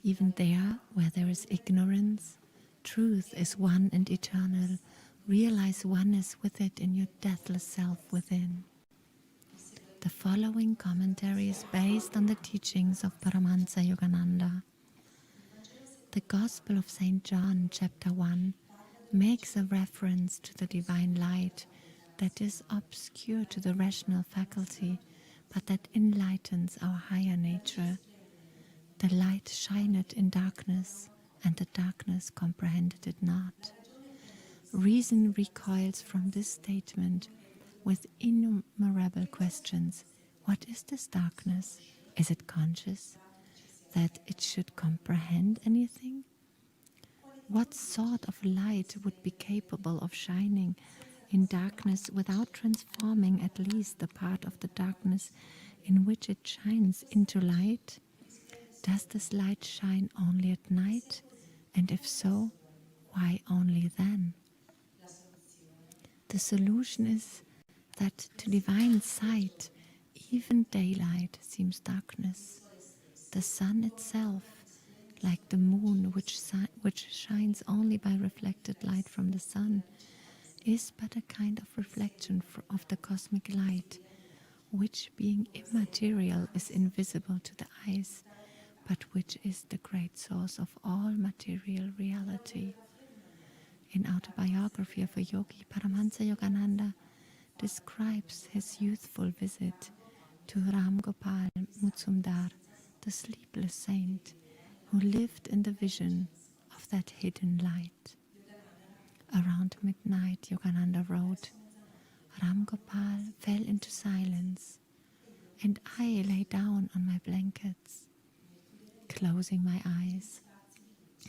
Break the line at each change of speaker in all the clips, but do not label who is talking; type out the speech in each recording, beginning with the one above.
even there where there is ignorance, truth is one and eternal. Realize oneness with it in your deathless self within. The following commentary is based on the teachings of Paramahansa Yogananda. The Gospel of St. John, chapter 1, makes a reference to the divine light that is obscure to the rational faculty, but that enlightens our higher nature. The light shineth in darkness, and the darkness comprehended it not. Reason recoils from this statement with innumerable questions. What is this darkness? Is it conscious that it should comprehend anything? What sort of light would be capable of shining in darkness without transforming at least the part of the darkness in which it shines into light? Does this light shine only at night? And if so, why only then? The solution is that to divine sight, even daylight seems darkness. The sun itself, like the moon which shines only by reflected light from the sun, is but a kind of reflection of the cosmic light, which being immaterial is invisible to the eyes, but which is the great source of all material reality. In Autobiography of a Yogi, Paramahansa Yogananda describes his youthful visit to Ram Gopal Mutsumdar, the sleepless saint, who lived in the vision of that hidden light. Around midnight, Yogananda wrote, Ram Gopal fell into silence, and I lay down on my blankets. Closing my eyes,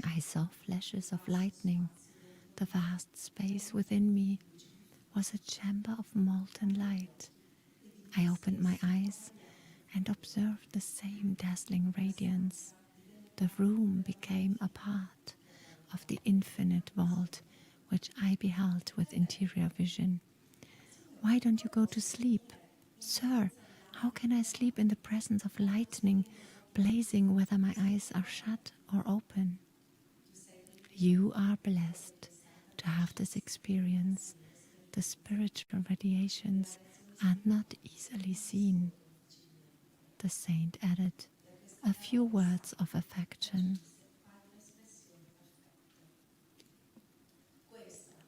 I saw flashes of lightning. The vast space within me was a chamber of molten light. I opened my eyes and observed the same dazzling radiance. The room became a part of the infinite vault, which I beheld with interior vision. Why don't you go to sleep? Sir, how can I sleep in the presence of lightning blazing whether my eyes are shut or open? You are blessed to have this experience. The spiritual radiations are not easily seen. The saint added a few words of affection.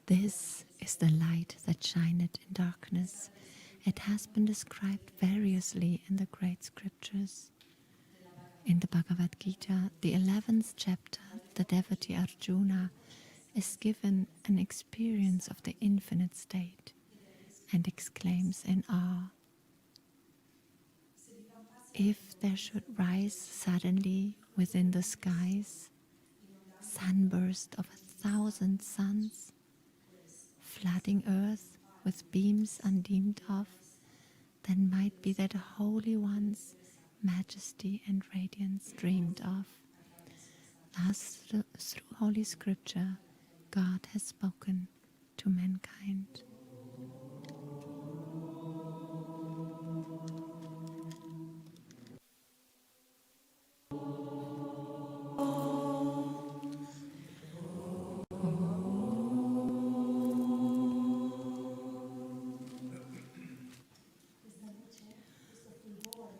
This is the light that shineth in darkness. It has been described variously in the great scriptures. In the Bhagavad Gita, the 11th chapter, the devotee Arjuna is given an experience of the infinite state and exclaims in awe, if there should rise suddenly within the skies sunburst of 1,000 suns, flooding earth with beams undimmed of, then might be that Holy One's majesty and radiance dreamed of. Thus, through Holy Scripture, God has spoken to mankind.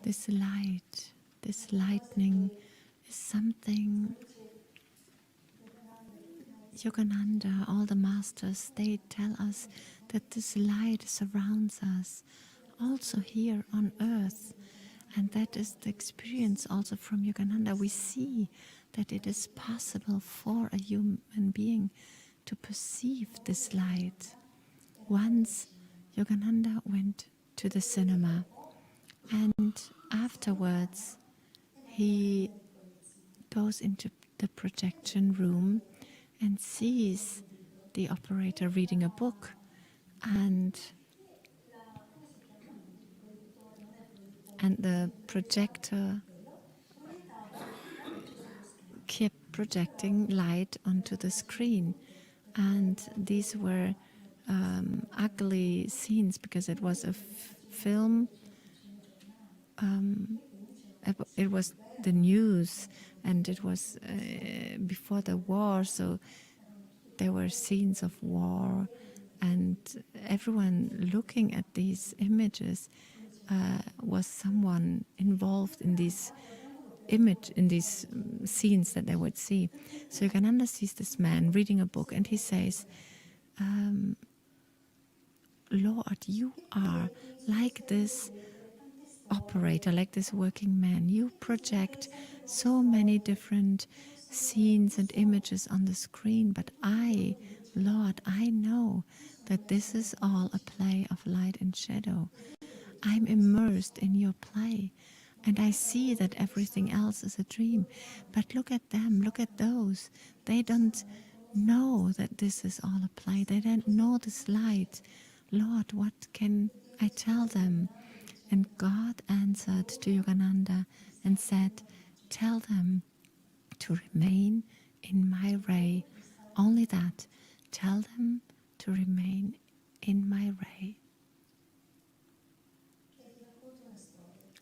This light, this lightning is something Yogananda, all the masters, they tell us that this light surrounds us also here on earth. And that is the experience also from Yogananda. We see that it is possible for a human being to perceive this light. Once Yogananda went to the cinema, and afterwards he goes into the projection room and sees the operator reading a book, and the projector kept projecting light onto the screen. And these were ugly scenes because it was a film. It was the news, and it was before the war, so there were scenes of war, and everyone looking at these images was someone involved in these scenes that they would see. So Yogananda sees this man reading a book, and he says, Lord, you are like this operator, like this working man. You project so many different scenes and images on the screen, but I, Lord, I know that this is all a play of light and shadow. I'm immersed in your play, and I see that everything else is a dream. But look at them, look at those. They don't know that this is all a play. They don't know this light. Lord, what can I tell them? And God answered to Yogananda and said, tell them to remain in my ray. Only that. Tell them to remain in my ray.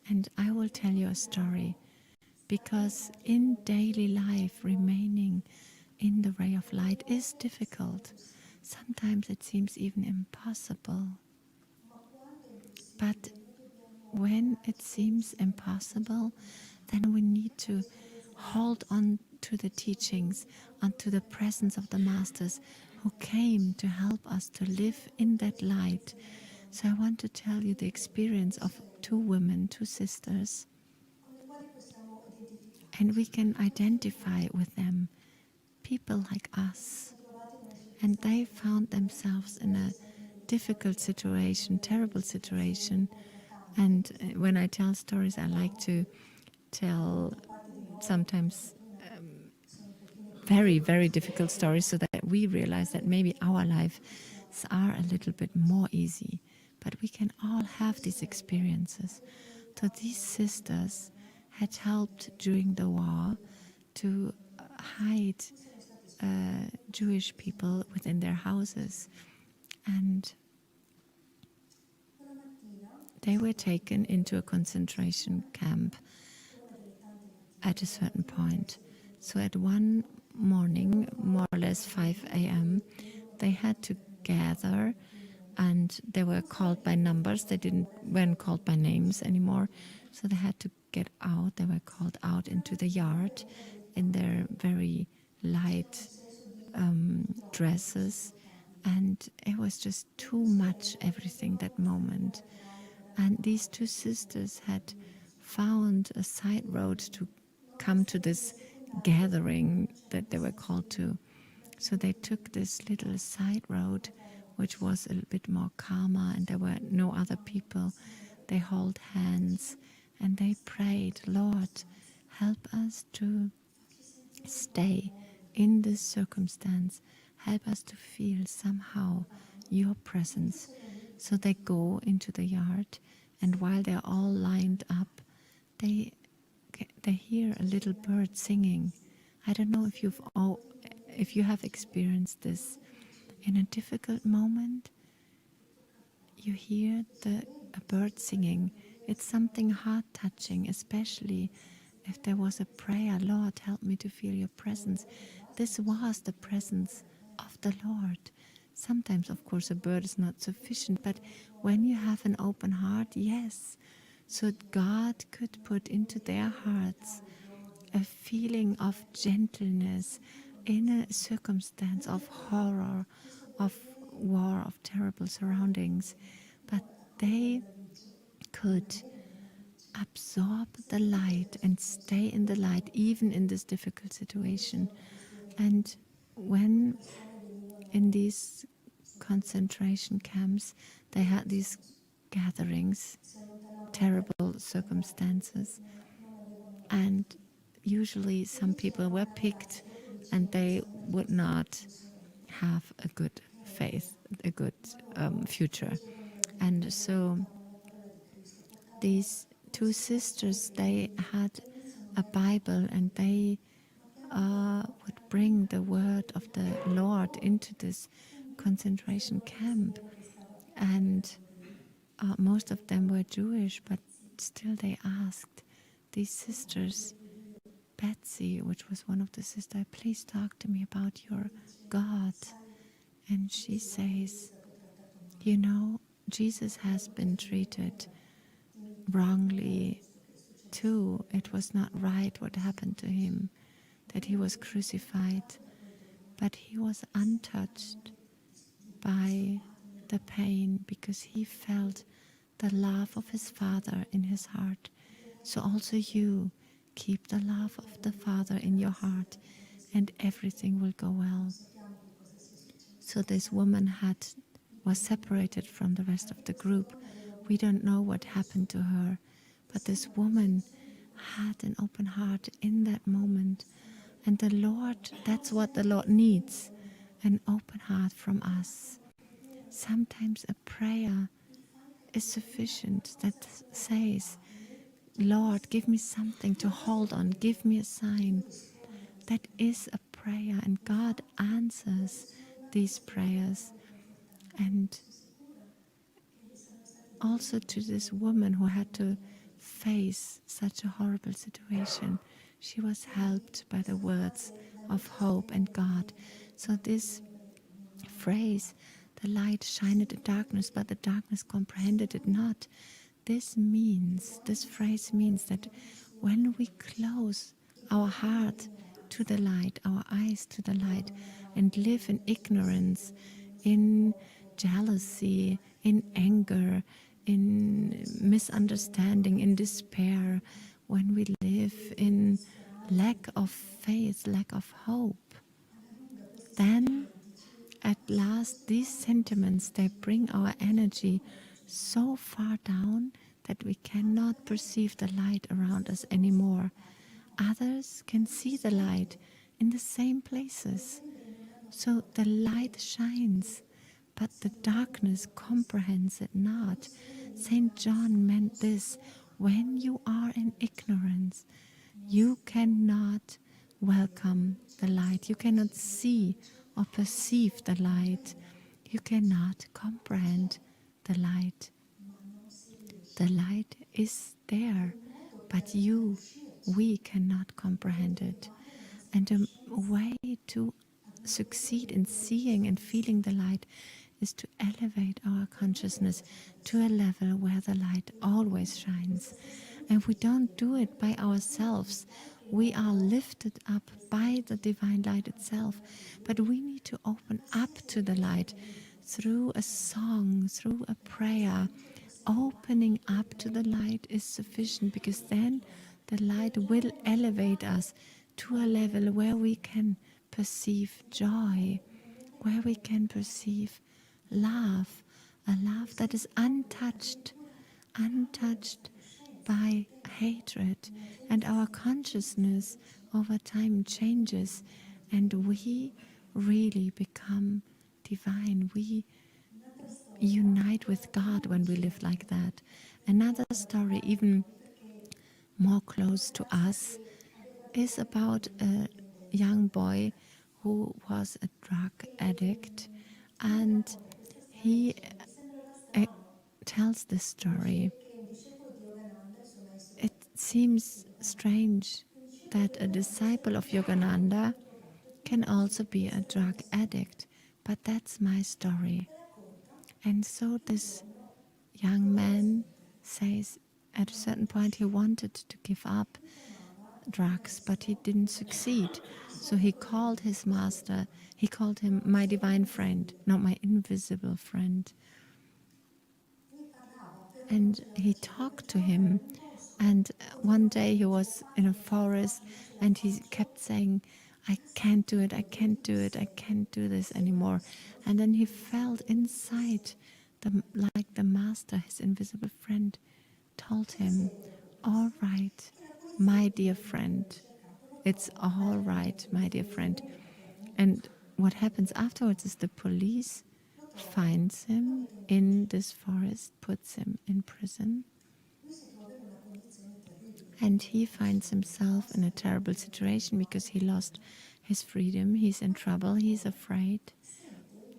And I will tell you a story, because in daily life, remaining in the ray of light is difficult. Sometimes it seems even impossible. But when it seems impossible, then we need to hold on to the teachings, onto the presence of the masters who came to help us to live in that light. So I want to tell you the experience of two women, two sisters, and we can identify with them, people like us. And they found themselves in a difficult situation, terrible situation. And when I tell stories, I like to tell sometimes very, very difficult stories, so that we realize that maybe our lives are a little bit more easy. But we can all have these experiences. So these sisters had helped during the war to hide Jewish people within their houses. And they were taken into a concentration camp at a certain point. So at one morning, more or less 5 a.m., they had to gather, and they were called by numbers. They weren't called by names anymore. So they had to get out. They were called out into the yard in their very light dresses. And it was just too much, everything, that moment. And these two sisters had found a side road to come to this gathering that they were called to. So they took this little side road, which was a little bit more calmer, and there were no other people. They held hands and they prayed, Lord, help us to stay in this circumstance. Help us to feel somehow your presence. So they go into the yard, and while they're all lined up, they hear a little bird singing. I don't know if you have experienced this. In a difficult moment, you hear a bird singing. It's something heart-touching, especially if there was a prayer, Lord, help me to feel your presence. This was the presence of the Lord. Sometimes, of course, a bird is not sufficient, but when you have an open heart, yes. So God could put into their hearts a feeling of gentleness in a circumstance of horror, of war, of terrible surroundings. But they could absorb the light and stay in the light, even in this difficult situation. And when in these concentration camps they had these gatherings, terrible circumstances, and usually some people were picked and they would not have a good faith, a good future. And so these two sisters, they had a Bible, and they would bring the word of the Lord into this concentration camp. And most of them were Jewish, but still they asked these sisters, Betsy, which was one of the sisters, please talk to me about your God. And she says, you know, Jesus has been treated wrongly too. It was not right what happened to him, that he was crucified, but he was untouched by the pain because he felt the love of his Father in his heart. So also you keep the love of the Father in your heart and everything will go well. So this woman was separated from the rest of the group. We don't know what happened to her, but this woman had an open heart in that moment. And the Lord, that's what the Lord needs, an open heart from us. Sometimes a prayer is sufficient that says, Lord, give me something to hold on, give me a sign. That is a prayer, and God answers these prayers. And also to this woman who had to face such a horrible situation, she was helped by the words of hope and God. So this phrase, the light shined in darkness, but the darkness comprehended it not. This phrase means that when we close our heart to the light, our eyes to the light, and live in ignorance, in jealousy, in anger, in misunderstanding, in despair, when we live in lack of faith, lack of hope, then at last these sentiments, they bring our energy so far down that we cannot perceive the light around us anymore. Others can see the light in the same places. So the light shines, but the darkness comprehends it not. Saint John meant this: when you are in ignorance, you cannot welcome the light. You cannot see or perceive the light. You cannot comprehend the light. The light is there, but we cannot comprehend it. And a way to succeed in seeing and feeling the light is to elevate our consciousness to a level where the light always shines. And we don't do it by ourselves. We are lifted up by the divine light itself. But we need to open up to the light through a song, through a prayer. Opening up to the light is sufficient, because then the light will elevate us to a level where we can perceive joy, where we can perceive love, a love that is untouched by hatred. And our consciousness over time changes, and we really become divine. We unite with God when we live like that. Another story, even more close to us, is about a young boy who was a drug addict, and he tells this story. It seems strange that a disciple of Yogananda can also be a drug addict, but that's my story. And so this young man says at a certain point he wanted to give up drugs, but he didn't succeed. So he called his master, he called him my divine friend, not my invisible friend. And he talked to him. And one day he was in a forest and he kept saying, I can't do it, I can't do it, I can't do this anymore. And then he felt inside, like the master, his invisible friend, told him, all right, my dear friend, it's all right, my dear friend. And what happens afterwards is the police finds him in this forest, puts him in prison, and he finds himself in a terrible situation because he lost his freedom. He's in trouble, he's afraid.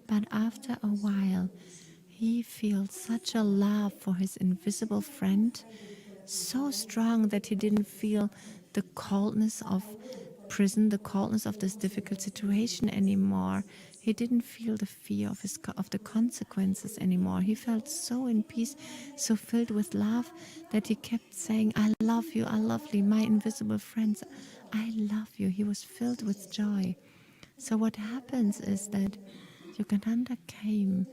But after a while, he feels such a love for his invisible friend, so strong that he didn't feel the coldness of prison, the coldness of this difficult situation anymore. He didn't feel the fear of the consequences anymore. He felt so in peace, so filled with love, that he kept saying, I love you, I love you, my invisible friends, I love you. He was filled with joy. So what happens is that Yogananda came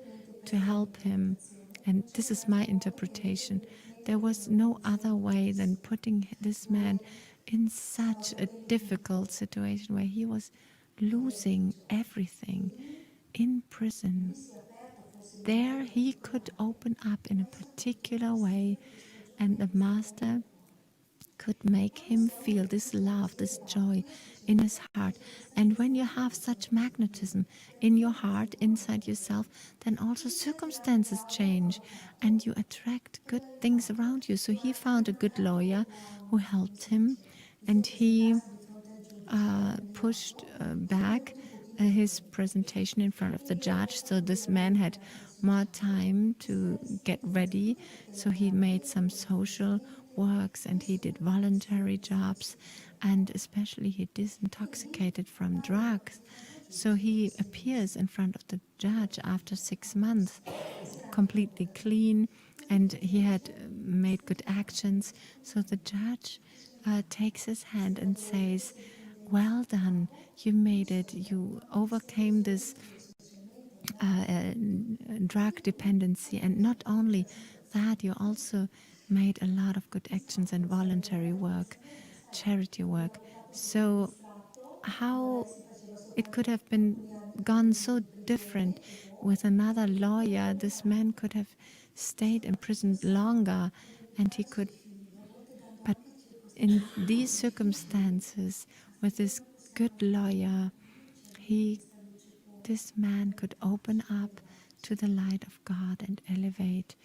to help him, and this is my interpretation. There was no other way than putting this man in such a difficult situation where he was losing everything in prison. There he could open up in a particular way, and the master could make him feel this love, this joy in his heart. And when you have such magnetism in your heart, inside yourself, then also circumstances change and you attract good things around you. So he found a good lawyer who helped him, and he pushed back his presentation in front of the judge. So this man had more time to get ready. So he made some social works and he did voluntary jobs, and especially he disintoxicated from drugs. So he appears in front of the judge after 6 months, completely clean, and he had made good actions. So the judge takes his hand and says, well done, you made it, you overcame this drug dependency, and not only that, you also made a lot of good actions and voluntary work, charity work. So how it could have been gone so different with another lawyer? This man could have stayed in prison longer, and he could, but in these circumstances, with this good lawyer, this man could open up to the light of God and elevate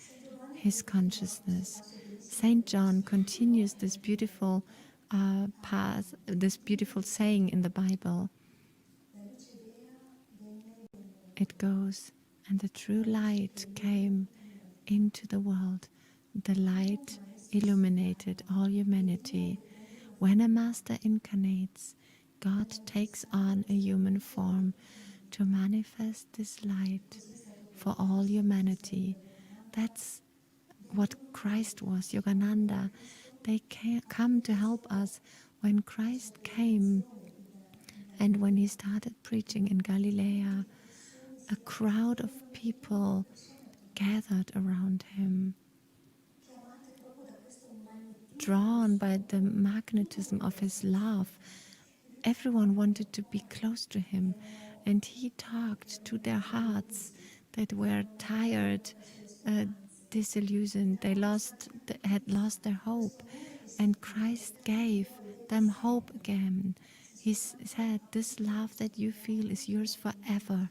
his consciousness. Saint John continues this beautiful path, this beautiful saying in the Bible. It goes, and the true light came into the world. The light illuminated all humanity. When a master incarnates, God takes on a human form to manifest this light for all humanity. That's what Christ was, Yogananda. They come to help us. When Christ came and when he started preaching in Galilee, a crowd of people gathered around him, drawn by the magnetism of his love. Everyone wanted to be close to him, and he talked to their hearts that were tired, disillusioned. They had lost their hope, and Christ gave them hope again. He said, this love that you feel is yours forever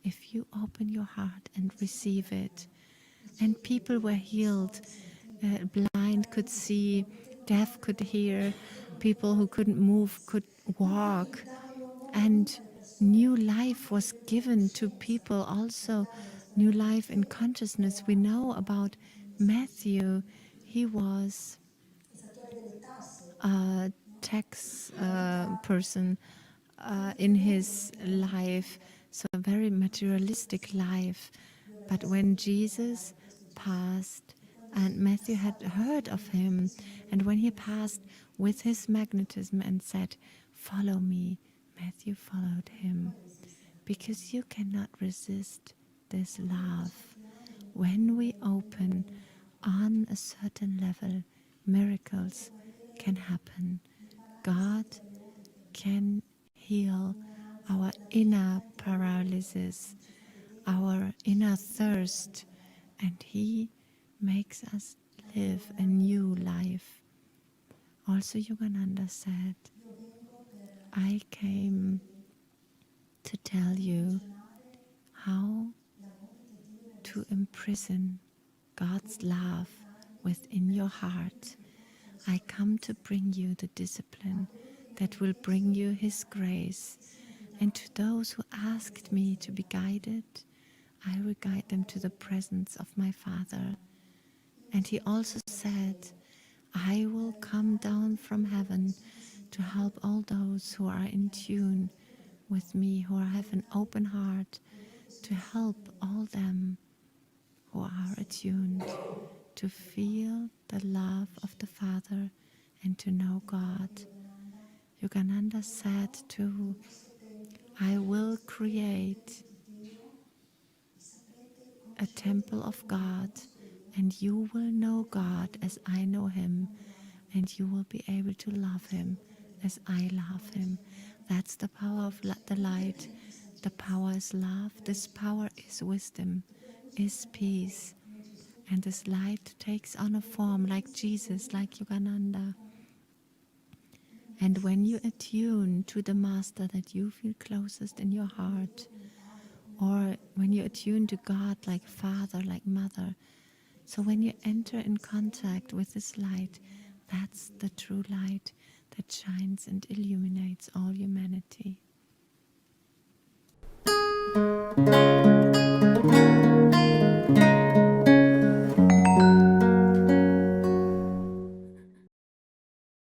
if you open your heart and receive it. And people were healed. Blind could see, deaf could hear, people who couldn't move could walk, and new life was given to people, also new life in consciousness. We know about Matthew. He was a tax person in his life, so a very materialistic life. But when Jesus passed, and Matthew had heard of him, and when he passed with his magnetism and said, follow me, Matthew followed him, because you cannot resist this love. When we open on a certain level, miracles can happen. God can heal our inner paralysis, our inner thirst, and he makes us live a new life. Also, Yogananda said, I came to tell you how to imprison God's love within your heart. I come to bring you the discipline that will bring you His grace. And to those who asked me to be guided, I will guide them to the presence of my Father. And he also said, I will come down from heaven to help all those who are in tune with me, who have an open heart, to help all them who are attuned to feel the love of the Father and to know God. Yogananda said too, I will create a temple of God, and you will know God as I know him, and you will be able to love him as I love him. That's the power of the light. The power is love. This power is wisdom, is peace. And this light takes on a form like Jesus, like Yogananda. And when you attune to the Master that you feel closest in your heart, or when you attune to God like Father, like Mother, so when you enter in contact with this light, that's the true light that shines and illuminates all